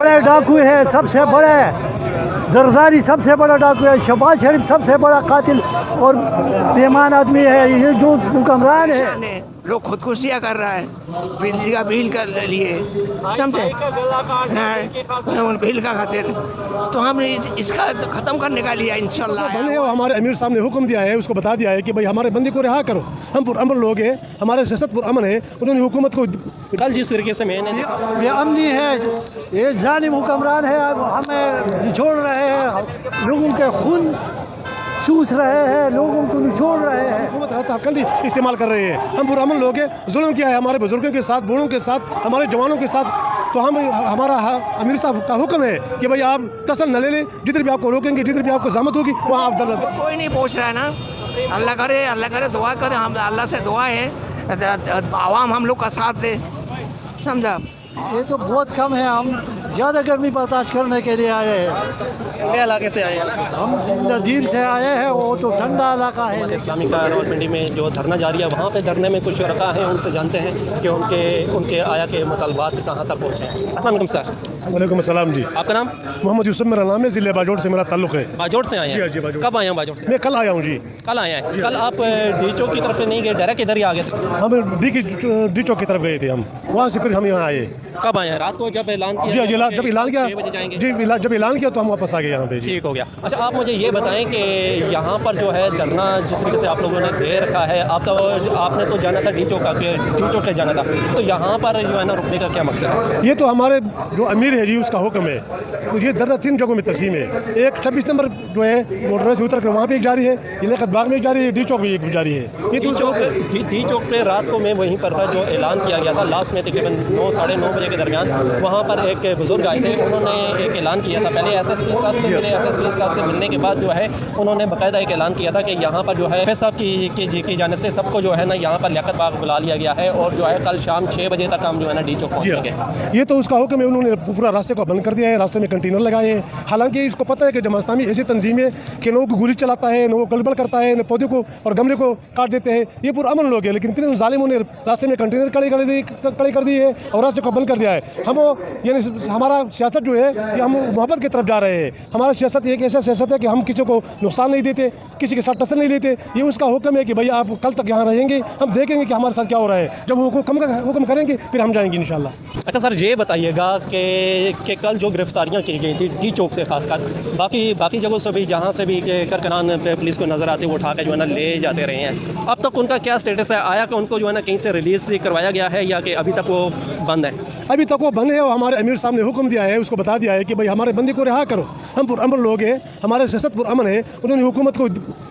बड़े डाकू है, सबसे बड़े जरदारी सबसे बड़ा डाकू है, शहबाज शरीफ सबसे बड़ा कातिल और बेईमान आदमी है। ये जो हुक्मरान है, लोग खुदकुशियाँ कर रहा है बिजली का बिल कर लिए, समझे बिल का खातिर। तो हमने इसका ख़त्म करने का लिया इंशाल्लाह। बने और हमारे अमीर साहब ने हुक्म दिया है, उसको बता दिया है कि भाई हमारे बंदी को रिहा करो। हम पुरअमन लोग हैं, हमारे सियासत पुरअमन है। उन्होंने हुकूमत को कल जिस तरीके से मैंने बेअमनी है, ये जालिम हुक्मरान है, हमें निचोड़ रहे हैं, लोगों के खून चूस रहे हैं, लोगों को निचोड़ रहे हैं। हुकूमत हथकंडी इस्तेमाल कर रहे हैं। हम पुरअमन लोग हैं, जुल्म किया है हमारे बुजुर्गों के साथ, बूढ़ों के साथ, हमारे जवानों के साथ। तो हमारा अमीर साहब का हुक्म है कि भाई आप टसल न ले लें, जिधर भी आपको रोकेंगे, जिधर भी आपको जहमत होगी वहाँ आप दर कोई नहीं पूछ रहा है ना। अल्लाह करे दुआ करे, हम अल्लाह से दुआ है आवाम हम लोग का साथ दे, समझा। ये तो बहुत कम है, हम ज़्यादा गर्मी बर्दाश्त करने के लिए आए हैं। ठंडे इलाके से आए हैं, हम नदीर से आए हैं, वो तो ठंडा इलाका है। इस्लामी का रावलपिंडी में जो धरना जारी है, वहाँ पे धरने में कुछ रखा है, उनसे जानते हैं कि उनके आया के मुतालबात कहाँ तक पहुँचे हैं। अस्सलाम वालेकुम सर। वालेकुम अस्सलाम जी। आपका नाम? मोहम्मद यूसुफ मेरा नाम है, ज़िले बाजोड़ से मेरा ताल्लुक़ है। बाजोड़ से आए हैं? जी बाजोड़। कब आए हैं बाजोड़ से? मैं कल आया हूँ जी। कल आए हैं। कल आप डी चौक की तरफ नहीं गए, डायरेक्ट इधर ही आ गए थे? हम डी चौक की तरफ गए थे, हम वहाँ से फिर हम यहाँ आए। कब आए हैं? रात को जब ऐलान किया? जी जब ऐलान किया, 6 बजे जाएंगे? जी जब ऐलान किया तो हम वापस आ गए यहाँ पे। ठीक हो गया। अच्छा, आप मुझे ये बताएं कि यहाँ पर जो है धरना जिस तरीके से आप लोगों ने दे रखा है, आपने तो जाना था डी चौक से जाना था, तो यहाँ पर जो है ना रुकने का क्या मकसद है? ये तो हमारे जो अमीर है जी, उसका हुक्म है। तो ये धरना 3 जगहों में तकसीम है। एक 26 नंबर जो है मोटरवे से उतर कर वहाँ पे एक जारी है, इलाकत बाग में एक जारी है, डी चौक में एक जारी है। ये डी चौक पे रात को मैं वहीं पर था, जो ऐलान किया गया था लास्ट में तकरीबन 9 साढ़े 9 बजे के दरमियान। वहाँ पर एक बुजुर्ग आए थे, उन्होंने एक ऐलान किया था। पहले एसएसपी साहब से मिले, एसएसपी साहब से मिलने के बाद जो है उन्होंने बाकायदा एक ऐलान किया था कि यहाँ पर जो है एफएस साहब की जानिब से सबको जो है ना यहाँ पर लियाकत बाग बुला लिया गया है, और जो है कल शाम 6 बजे तक हम जो है ना डी चौक पहुँचेंगे। ये तो उसका हुक्म है। उन्होंने पूरा रास्ते को बंद कर दिया है, रास्ते में कंटेनर लगाए हैं। हालांकि इसको पता है कि जमात इस्लामी ऐसी तंजीम है कि लोगों को गोली चलाता है, वो गड़बड़ करता है, पौधे को और गमले को काट देते हैं। ये पूरा अमन लोग है, लेकिन फिर उन जालिमों ने रास्ते में कंटेनर कड़े कर दिए है और रास्ते को बंद कर दिया है। हम यानी हमारा सियासत जो है ये हम मोहब्बत की तरफ जा रहे हैं। हमारा सियासत एक ऐसा सियासत है कि हम किसी को नुकसान नहीं देते, किसी के साथ टसल नहीं लेते। ये उसका हुक्म है कि भाई आप कल तक यहाँ रहेंगे, हम देखेंगे कि हमारे साथ क्या हो रहा है। जब वो हुक्म करेंगे फिर हम जाएंगे इंशाल्लाह। अच्छा सर, ये बताइएगा कि कल जो गिरफ्तारियाँ की गई थी डी चौक से खासकर, बाकी जगहों से भी जहाँ से भी कारकनान पुलिस को नज़र आते वो उठा के जो है ना ले जाते रहे हैं, अब तक उनका क्या स्टेटस है? आया कि उनको जो है ना कहीं से रिलीज़ करवाया गया है या कि अभी तक वो बंद है? अभी तक वो बंद है और हमारे अमीर साहब ने हुक्म दिया है, उसको बता दिया है कि भाई हमारे बंदी को रिहा करो। हम पुरअमन लोग हैं, हमारे सियासत पुरअमन है। उन्होंने हुकूमत को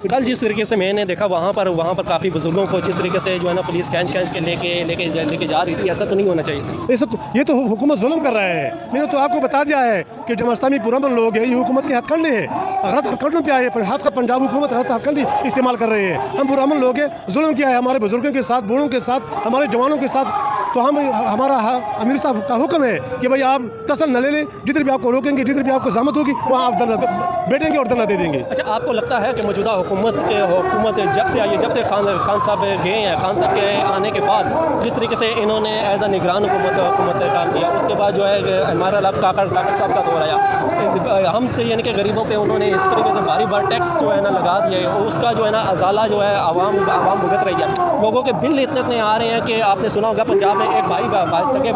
कल जिस तरीके से मैंने देखा वहाँ पर काफ़ी बुजुर्गों को जिस तरीके से जो है ना पुलिस खींच के लेके जा रही थी, ऐसा तो नहीं होना चाहिए। ऐसा तो ये तो हुकूमत जुल्म कर रहा है। मैंने तो आपको बता दिया है कि जमात इस्लामी पुरअमन लोग हैं, ये हुकूमत के हथकंडे हैं, गलत हथकंडों पे आए, हाथ का पंजाब हुकूमत गलत हथकंडी इस्तेमाल कर रहे हैं। हम पुरअमन लोग हैं, जुल्म किया है हमारे बुजुर्गों के साथ, बूढ़ों के साथ, हमारे जवानों के साथ। तो हमारा अमीर साहब का हुक्म है कि भाई आप टसल न ले लें, जिधर भी आपको रोकेंगे, जिधर भी आपको जहमत होगी वहाँ आप बैठेंगे और धरना दे देंगे। अच्छा, आपको लगता है कि मौजूदा हुकूमत जब से आई है, जब से खान साहब गए हैं, खान साहब के आने के बाद जिस तरीके से इन्होंने एज अ निगरान हुकूमत काम किया, उसके बाद जो है हमारा काकर साहब का दौर आया, हम तो यानी कि गरीबों पे उन्होंने इस तरीके से भारी टैक्स जो है ना लगा दिया है, उसका जो है ना अजाला जो है आवाम भुगत रही है। लोगों के बिल इतने आ रहे हैं कि आपने सुना होगा पंजाब में एक भाई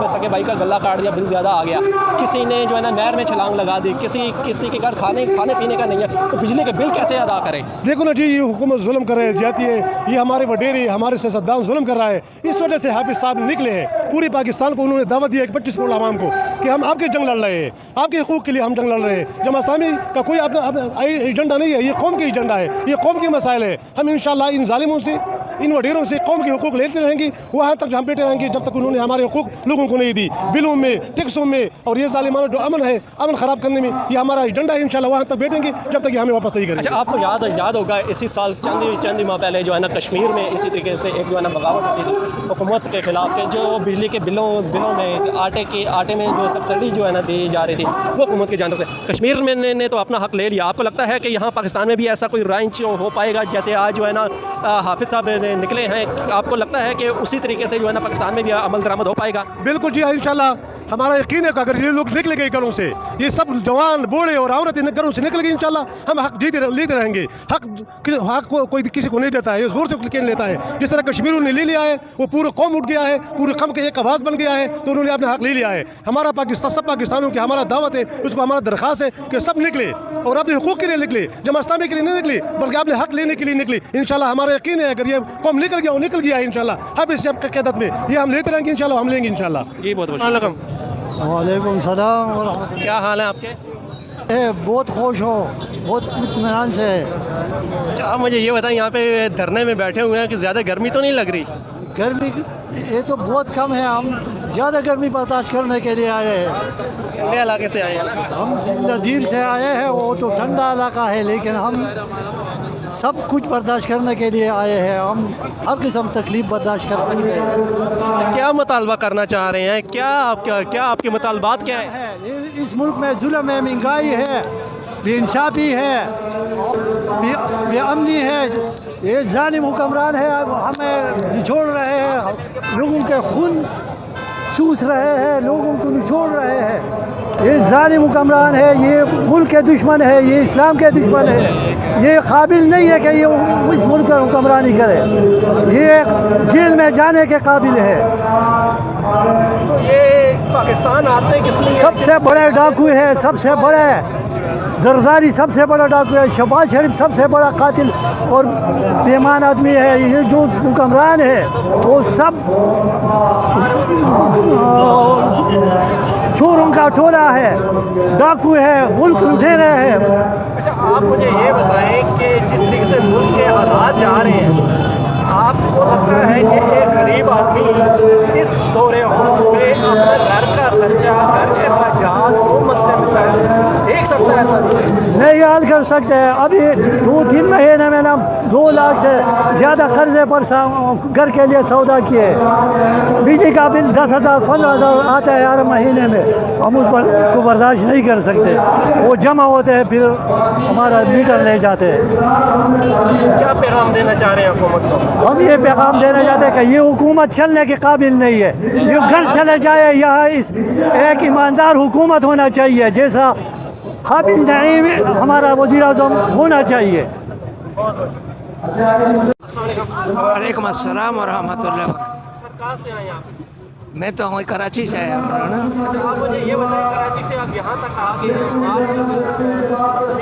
सगे भाई का गला काट दिया, बिल ज़्यादा आ गया। किसी ने जो है ना नहर में छलांग लगा दी, किसी के घर खाने पीने का नहीं है, तो बिजली के बिल कैसे अदा करें? देखो ना जी, ये हुकूमत जुल्म कर रहे हैं, जाती है। ये हमारे वडेरे, हमारे सियासतदान जुल्म कर रहा है। इस वजह से हाफिज साहब निकले हैं। पूरे पाकिस्तान को उन्होंने दावत दिया 25 करोड़ आवाम को कि हम आपके जंग लड़ रहे हैं, आपके हकूक़ के लिए हम जंग लड़ रहे हैं। जमात इस्लामी का कोई अपना एजेंडा नहीं है, ये कौम का एजेंडा है, ये कौम के मसाइल है। हम इंशाल्लाह इन जालिमों से, इन वडेरों से कौम के हकूक़ लेते रहेंगे, वहाँ तक हम बैठे रहेंगे जब तक उन्होंने हमारे हकूक़ लोगों को नहीं दी, बिलों में, टैक्सों में। और ये जालिमाना जो अमन है, अमन ख़राब करने में ये हमारा एजेंडा है। इंशाल्लाह वहाँ तक बैठेंगे जब तक ये हमें वापस नहीं करेंगे। अच्छा, आपको याद होगा इसी साल चंद माह पहले जो है ना कश्मीर में इसी तरीके से एक जो है ना बगावत होती थी हुकूमत के खिलाफ, के जो बिजली के बिलों में आटे में जो सब्सिडी जो है ना दी जा रही थी वो हुकूमत की जानब से। कश्मीर में ने तो अपना हक ले लिया। आपको लगता है कि यहाँ पाकिस्तान में भी ऐसा कोई राइंच हो पाएगा जैसे आज जो है ना हाफिज साहब निकले हैं? आपको लगता है कि उसी तरीके से जो है ना पाकिस्तान में भी अमल दरामद हो पाएगा? बिल्कुल जी, इंशाल्लाह हमारा यकीन है कि अगर ये लोग निकले गए घरों से, ये सब जवान बूढ़े और औरतें घरों से निकल गई, इंशाल्लाह हम हक लेते रहेंगे। हक को कोई किसी को नहीं देता है, जोर से लेके लेता है। जिस तरह कश्मीर उन्होंने ले लिया है, वो पूरा कौम उठ गया है, पूरे कम के एक आवाज़ बन गया है, तो उन्होंने अपने हक ले लिया है। हमारा पाकिस्तान, सब पाकिस्तानों की हमारा दावत है, उसको हमारा दरख्वास्त है कि सब निकले और अपने हुकूक के लिए निकले, जमात इस्लामी के लिए नहीं निकले, बल्कि अपने हक लेने के लिए निकले। इंशाल्लाह हमारा यकीन है अगर ये कौम निकल गया है इंशाल्लाह, अब इस जब क़यादत में ये हम लेते रहेंगे इंशाल्लाह, हम लेंगे इंशाल्लाह। जी बहुत बहुत वालेकुम सलाम व रहमतुल्लाह। क्या हाल है आपके? बहुत खुश हो, बहुत इत्मीनान से है। अच्छा आप मुझे ये बताएं, यहाँ पे धरने में बैठे हुए हैं कि ज़्यादा गर्मी तो नहीं लग रही? गर्मी ये तो बहुत कम है, हम ज़्यादा गर्मी बर्दाश्त करने के लिए आए हैं। ठंडे इलाके से आए हैं ना? हम नज़ीर से आए हैं, वो तो ठंडा इलाका है, लेकिन हम सब कुछ बर्दाश्त करने के लिए आए हैं। हम हर किस्म तकलीफ़ बर्दाश्त कर सकते हैं। क्या मुतालबा करना चाह रहे हैं? क्या आपके मुतालबात क्या है? इस मुल्क में जुल्म है, महंगाई है, बेइंसाफ़ी है, बेअमनी है, ये जालिम हुक्मरान है, हमें निचोड़ रहे हैं, लोगों के खून चूस रहे हैं, लोगों को निचोड़ रहे हैं। ये जालिम हुक्मरान है, ये मुल्क के दुश्मन है, ये इस्लाम के दुश्मन है। ये काबिल नहीं है कि ये इस मुल्क पर हुक्मरानी करे, ये जेल में जाने के काबिल है। तो ये पाकिस्तान आते हैं किस लिए? सबसे बड़े डाकू है, सबसे बड़े जरदारी, सबसे बड़ा डाकू है। शहबाज शरीफ सबसे बड़ा कातिल और बेईमान आदमी है। ये जो हुक्मरान है वो सब चोरों का टोला है, डाकू है, मुल्क लुटे रहे हैं। अच्छा आप मुझे ये बताएं कि जिस तरीके से मुल्क के हालात जा रहे हैं, आपको लगता है कि एक गरीब आदमी इस दौरे हुकूमत में अपने घर का खर्चा, घर के अखराजात, सो मसले मसाइल देख सकता है? नहीं याद कर सकते हैं। अभी 2-3 महीने में ना 2 लाख से ज़्यादा कर्जे पर घर के लिए सौदा किए। बिजली का बिल 10,000 15,000 आता है हर महीने में, हम उस पर को बर्दाश्त नहीं कर सकते। वो जमा होते हैं, फिर हमारा मीटर ले जाते हैं। क्या पैगाम देना चाह रहे हैं हुकूमत को? हम ये पैगाम देना चाहते हैं कि ये हुकूमत चलने के काबिल नहीं है, ये घर चले जाए। यहाँ इस एक ईमानदार हुकूमत होना चाहिए, जैसा हाफिज नईम हमारा वज़ीर आज़म होना चाहिए। वालेकुम अस्सलाम व रहमतुल्लाह। सर कहाँ से आए आप? मैं तो वही कराची से आया हूँ ना। अच्छा आप मुझे ये बताएं, कराची से आप यहाँ तक आ गए, आप इस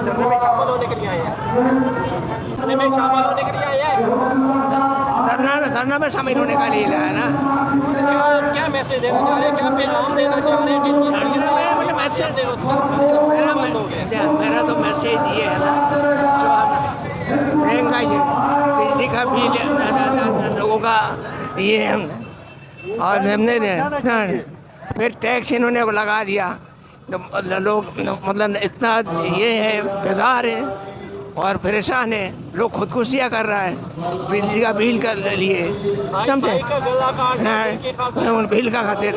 धरने में शामिल होने के लिए आए हैं? धरने में शामिल होने के लिए आए हैं? धरना में शामिल होने का लिए है ना। क्या मैसेज देना चाह रहे हैं, क्या पैगाम देना चाह रहे हैं कि जिस तरीके से मतलब मैसेज उसका मेरा तो मैसेज ये है ना, जो हम महंगाई, बिजली का बिल, लोगों का ये, और हमने फिर टैक्स इन्होंने लगा दिया, तो लोग मतलब इतना ये है, बेजार है और परेशान है। लोग खुदकुशियाँ कर रहा है बिजली का बिल कर लिए, समझे ना, बिल का खातिर।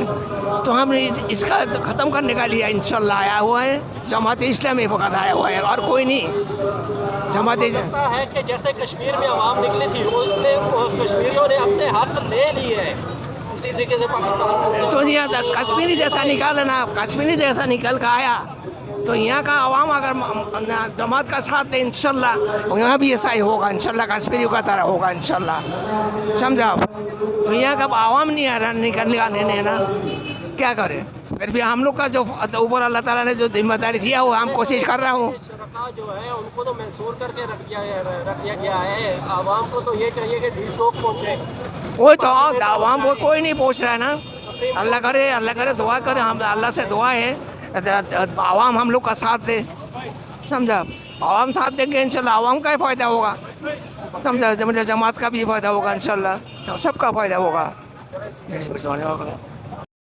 तो हमने इसका ख़त्म करने का लिए इंशाल्लाह आया हुआ है, जमात इस्लामी वक़्त आया हुआ है और कोई नहीं। जमात लगता है कि जैसे कश्मीर में आवाम निकली थी, उसने कश्मीरियों ने अपने हक ले लिए हैं, उसी तरीके से पाकिस्तान तो यहाँ कश्मीरी जैसा निकाला ना, कश्मीरी जैसा निकल कर आया, तो यहाँ का आवाम अगर जमात का साथ दे इंशाल्लाह यहाँ भी ऐसा ही होगा, इंशाल्लाह कश्मीरियों का तरह होगा इंशाल्लाह, समझा आप। तो यहाँ का आवाम नहीं आ रहा, निकलने का नहीं ना, क्या करें। फिर भी हम लोग का जो ऊपर अल्लाह ताला ने जो जिम्मेदारी दिया वो हम कोशिश कर रहा हूँ। जो है उनको तो महसूर करके रख दिया गया है, आवाम को तो ये चाहिए कि दिल तक पहुँचे। वही तो आवाम वो कोई नहीं पहुँच रहा है ना। अल्लाह करे दुआ करे, हम अल्लाह से दुआ है आवाम हम लोग का साथ दे, समझा। आवाम साथ देंगे इंशाल्लाह, आवाम का ही फ़ायदा होगा, समझा। जमात का भी फ़ायदा होगा इंशाल्लाह, सबका फ़ायदा होगा।